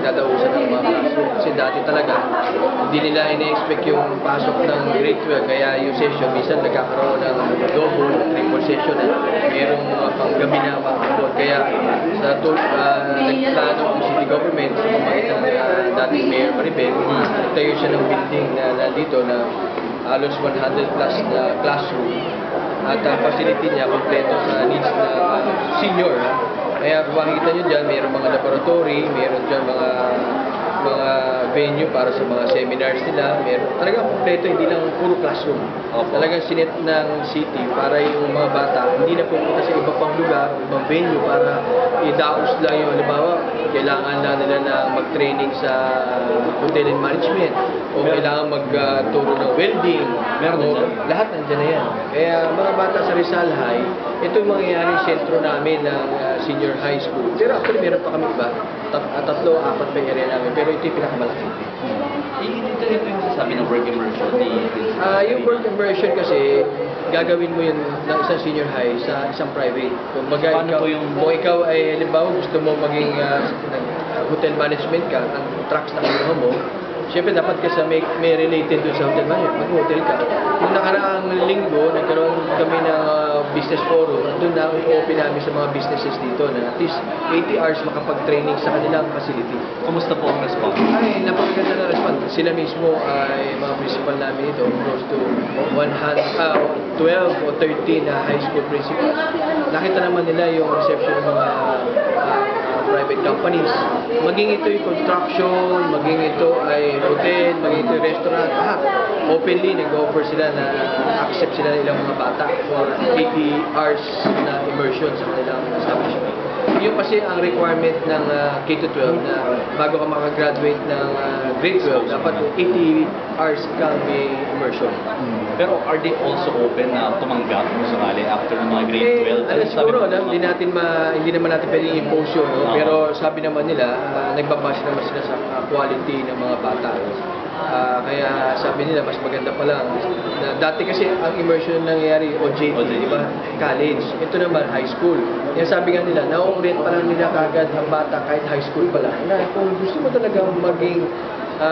dadausan ng mga classroom. Kasi dati talaga, hindi nila ina-expect yung pasok ng grade 12. Kaya yung session, minsan nagkakaroon ng double, triple session. Merong mga panggabi na makakabot. Kaya sa nagplano ang city government sa pamamagitan ng dating Mayor Maribel, nagtayo siya ng building na dito na halos 100 plus na classroom at facility niya kompleto sa needs ng senior. Kaya kung makikita nyo dyan, mayroong mga laboratory, mayroon dyan mga venue para sa mga seminars nila. Meron talagang kompleto, hindi lang puro classroom. Talagang sinet ng city para yung mga bata hindi na pupunta sa iba pang lugar, ibang venue para idaos lang yung halimbawa, kailangan lang nila na mag-training sa hotel and management o kailangan magturo ng welding. Lahat nandiyan na yan. Kaya mga bata sa Rizal High, ito yung mangyayaring sentro namin ng senior high school. Pero actually meron pa kami iba, tatlo, apat pa yung area namin, pero ito yung pinakamalaki. Ito yung sasabi ng work immersion yung work immersion kasi gagawin mo yun ng isang senior high sa isang private. Kung ikaw ay halimbawa gusto mo maging hotel management ka, ang trucks na kinuha mo, siyempre dapat kasi may related doon sa hotel management, mag-hotel ka. Yung nakaraang linggo, nagkaroon kami ng business forum, doon na open namin sa mga businesses dito na at least 80 hours makapag-training sa kanilang facility. Kumusta po ang response? Ay, napakaganda na response. Sila mismo ay mga principal namin ito, close to 12 o 13 na high school principals. Nakita naman nila yung reception ng mga private companies. Maging ito yung construction, maging ito ay hotel, maging ito yung restaurant, openly nag-offer sila na accept sila ng ilang mga bata for 80 hours na immersion sa kanilang establishment. Yun kasi ang requirement ng K-12 na bago ka makagraduate ng grade 12, dapat 80 hours kang may immersion. Pero are they also open na tumanggap kung sakali after ng mga grade 12? Siguro, hindi naman natin pwedeng impose yun, no? Pero sabi naman nila, nagbabase naman sila sa quality ng mga bata. Kaya sabi nila, mas maganda pa lang. Dati kasi ang immersion nangyayari, OJT, di ba? College. Ito naman, high school. Kaya sabi nga nila, na-orient pa lang nila kagad ang bata kahit high school pa lang. Na kung gusto mo talaga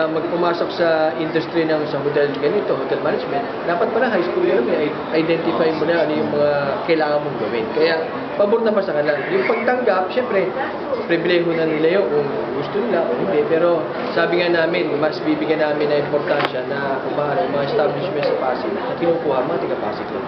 magpumasok sa industry ng sa hotel ganito, hotel management, dapat pala high school yun, identify mo na ano yung mga kailangan mong gawin. Kaya, pabor naman sa kanila. Yung pagtanggap, syempre, pribileho na nila yun kung gusto nila o hindi. Pero sabi nga namin, mas bibigyan namin na importansya na kung paano mga establishment sa Pasig na kinukuha mga taga-Pasig lang.